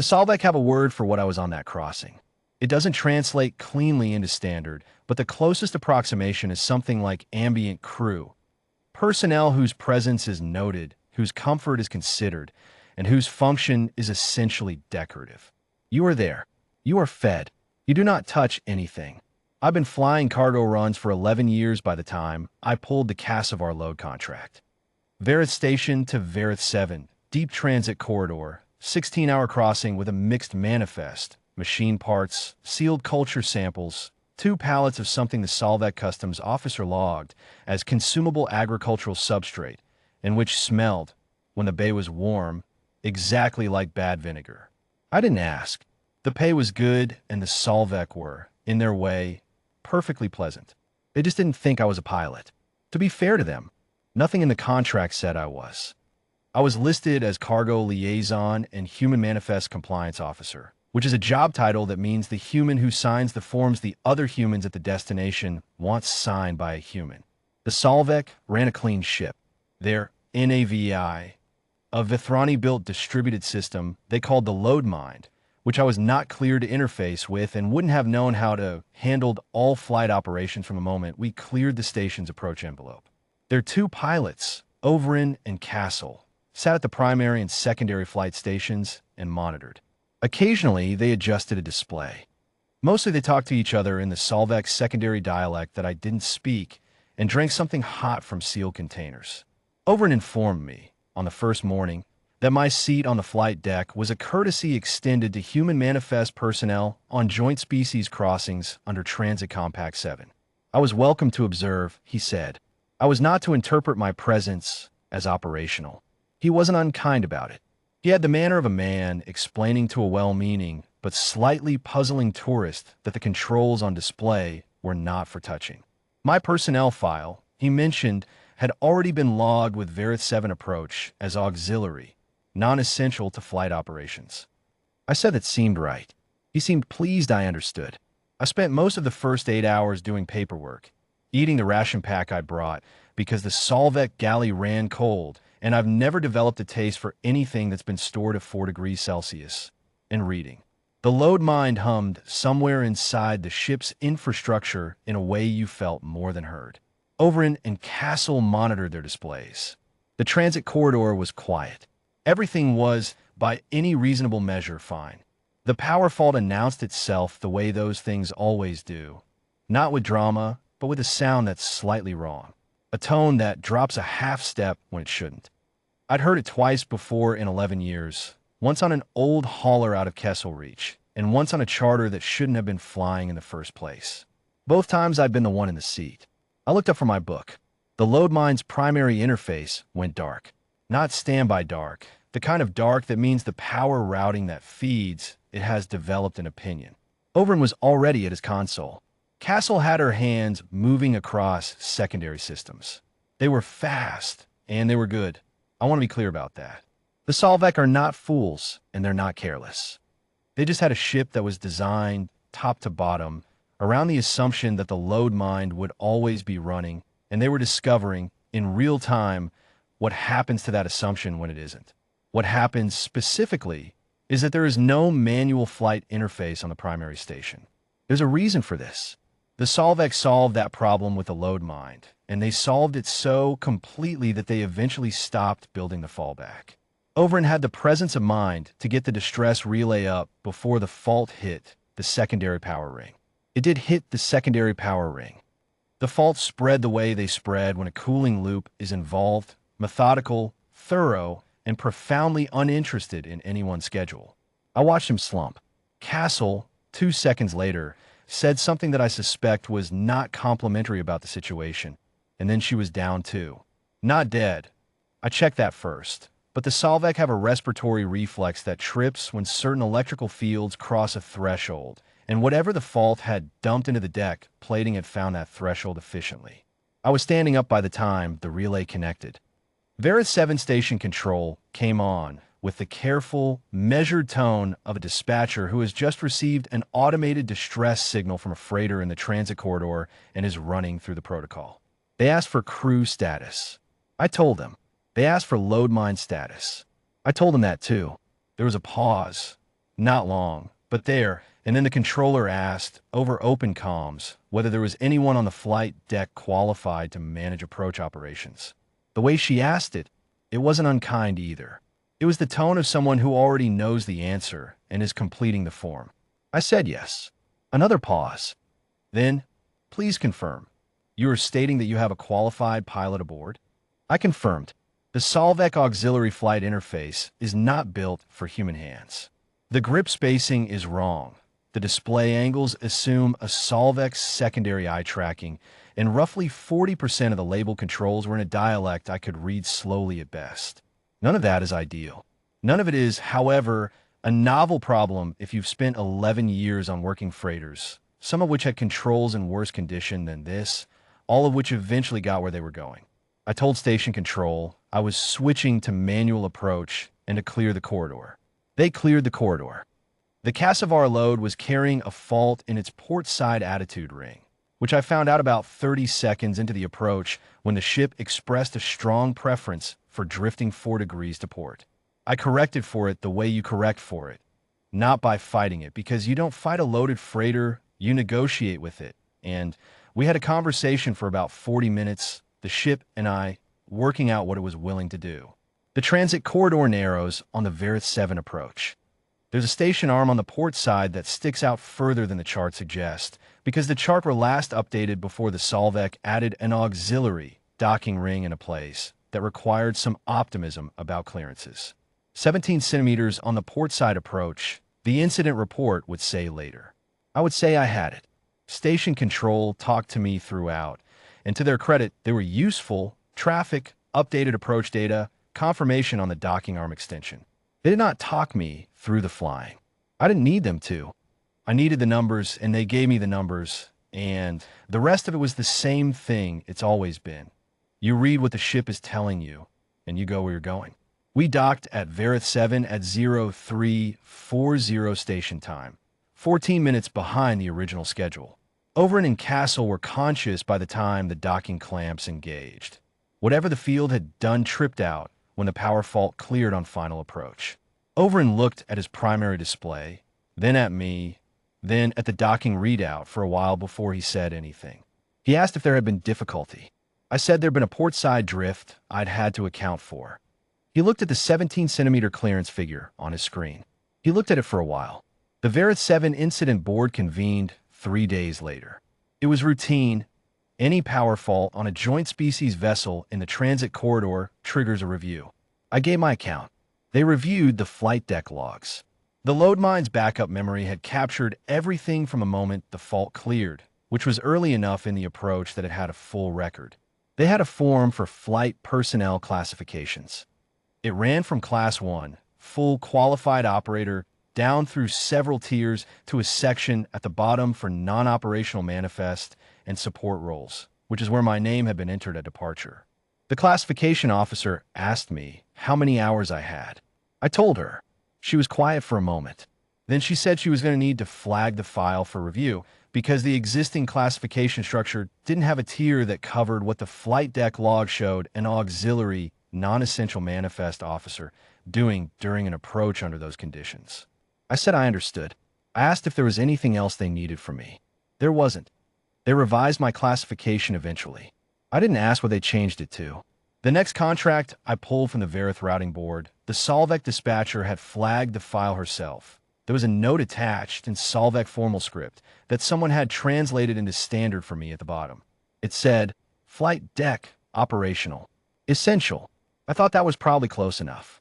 The Solvek have a word for what I was on that crossing. It doesn't translate cleanly into standard, but the closest approximation is something like ambient crew. Personnel whose presence is noted, whose comfort is considered, and whose function is essentially decorative. You are there. You are fed. You do not touch anything. I've been flying cargo runs for 11 years by the time I pulled the Cassivar load contract. Verith Station to Verith 7, deep transit corridor, 16-hour crossing with a mixed manifest, machine parts, sealed culture samples, 2 pallets of something the Solvek Customs officer logged as consumable agricultural substrate, and which smelled, when the bay was warm, exactly like bad vinegar. I didn't ask. The pay was good, and the Solvek were, in their way, perfectly pleasant. They just didn't think I was a pilot. To be fair to them, nothing in the contract said I was. I was listed as Cargo Liaison and Human Manifest Compliance Officer, which is a job title that means the human who signs the forms the other humans at the destination wants signed by a human. The Solvek ran a clean ship. Their nav-AI, a Vithrani-built distributed system they called the Load Mind, which I was not cleared to interface with and wouldn't have known how to handle all flight operations from the moment we cleared the station's approach envelope. Their 2 pilots, Overin and Castle, sat at the primary and secondary flight stations and monitored. Occasionally, they adjusted a display. Mostly they talked to each other in the Solvek secondary dialect that I didn't speak and drank something hot from sealed containers. Overin informed me, on the first morning, that my seat on the flight deck was a courtesy extended to human manifest personnel on joint species crossings under Transit Compact 7. I was welcome to observe, he said. I was not to interpret my presence as operational. He wasn't unkind about it. He had the manner of a man explaining to a well-meaning but slightly puzzling tourist that the controls on display were not for touching. My personnel file, he mentioned, had already been logged with Verith 7 approach as auxiliary, non-essential to flight operations. I said that seemed right. He seemed pleased I understood. I spent most of the first 8 hours doing paperwork, eating the ration pack I brought because the Solvek galley ran cold, and I've never developed a taste for anything that's been stored at 4 degrees Celsius, and reading. The load mind hummed somewhere inside the ship's infrastructure in a way you felt more than heard. Overin and Castle monitored their displays. The transit corridor was quiet. Everything was, by any reasonable measure, fine. The power fault announced itself the way those things always do. Not with drama, but with a sound that's slightly wrong. A tone that drops a half step when it shouldn't. I'd heard it twice before in 11 years, once on an old hauler out of Kessel Reach, and once on a charter that shouldn't have been flying in the first place. Both times I'd been the one in the seat. I looked up from my book. The load mind's primary interface went dark. Not standby dark, the kind of dark that means the power routing that feeds it has developed an opinion. Overin was already at his console. Castle had her hands moving across secondary systems. They were fast, and they were good. I want to be clear about that. The Solvek are not fools, and they're not careless. They just had a ship that was designed, top to bottom, around the assumption that the load mind would always be running, and they were discovering, in real time, what happens to that assumption when it isn't. What happens specifically is that there is no manual flight interface on the primary station. There's a reason for this. The Solvek solved that problem with the load mind, and they solved it so completely that they eventually stopped building the fallback. Overin had the presence of mind to get the distress relay up before the fault hit the secondary power ring. It did hit the secondary power ring. The faults spread the way they spread when a cooling loop is involved, methodical, thorough, and profoundly uninterested in anyone's schedule. I watched him slump. Castle, 2 seconds later, said something that I suspect was not complimentary about the situation, and then she was down too. Not dead. I checked that first. But the Solvek have a respiratory reflex that trips when certain electrical fields cross a threshold, and whatever the fault had dumped into the deck, plating had found that threshold efficiently. I was standing up by the time the relay connected. Verith 7 station control came on with the careful, measured tone of a dispatcher who has just received an automated distress signal from a freighter in the transit corridor and is running through the protocol. They asked for crew status. I told them. They asked for load mind status. I told them that too. There was a pause. Not long, but there, and then the controller asked, over open comms, whether there was anyone on the flight deck qualified to manage approach operations. The way she asked it, it wasn't unkind either. It was the tone of someone who already knows the answer and is completing the form. I said yes. Another pause. Then, please confirm. You are stating that you have a qualified pilot aboard? I confirmed. The Solvek auxiliary flight interface is not built for human hands. The grip spacing is wrong. The display angles assume a Solvek secondary eye tracking, and roughly 40% of the label controls were in a dialect I could read slowly at best. None of that is ideal. None of it is, however, a novel problem if you've spent 11 years on working freighters, some of which had controls in worse condition than this, all of which eventually got where they were going. I told station control I was switching to manual approach and to clear the corridor. They cleared the corridor. The Cassivar load was carrying a fault in its port side attitude ring, which I found out about 30 seconds into the approach when the ship expressed a strong preference for drifting 4 degrees to port. I corrected for it the way you correct for it, not by fighting it, because you don't fight a loaded freighter, you negotiate with it. And we had a conversation for about 40 minutes, the ship and I, working out what it was willing to do. The transit corridor narrows on the Verith 7 approach. There's a station arm on the port side that sticks out further than the chart suggests, because the chart were last updated before the Solvek added an auxiliary docking ring in a place that required some optimism about clearances. 17 centimeters on the port side approach, the incident report would say later. I would say I had it. Station control talked to me throughout, and to their credit, they were useful, traffic, updated approach data, confirmation on the docking arm extension. They did not talk me through the flying. I didn't need them to. I needed the numbers, and they gave me the numbers, and the rest of it was the same thing it's always been. You read what the ship is telling you, and you go where you're going. We docked at Verith 7 at 0340 station time, 14 minutes behind the original schedule. Overend and Castle were conscious by the time the docking clamps engaged. Whatever the field had done tripped out when the power fault cleared on final approach. Overend looked at his primary display, then at me, then at the docking readout for a while before he said anything. He asked if there had been difficulty. I said there'd been a port side drift I'd had to account for. He looked at the 17-centimeter clearance figure on his screen. He looked at it for a while. The Verith 7 incident board convened 3 days later. It was routine. Any power fault on a joint species vessel in the transit corridor triggers a review. I gave my account. They reviewed the flight deck logs. The load mine's backup memory had captured everything from the moment the fault cleared, which was early enough in the approach that it had a full record. They had a form for flight personnel classifications. It ran from Class 1, full qualified operator, down through several tiers to a section at the bottom for non-operational manifest and support roles, which is where my name had been entered at departure. The classification officer asked me how many hours I had. I told her. She was quiet for a moment. Then she said she was going to need to flag the file for review because the existing classification structure didn't have a tier that covered what the flight deck log showed an auxiliary non-essential manifest officer doing during an approach under those conditions. I said I understood. I asked if there was anything else they needed from me. There wasn't. They revised my classification eventually. I didn't ask what they changed it to. The next contract I pulled from the Verith routing board, the Solvek dispatcher had flagged the file herself. There was a note attached in Solvek formal script that someone had translated into standard for me at the bottom. It said, Flight deck, operational. Essential. I thought that was probably close enough.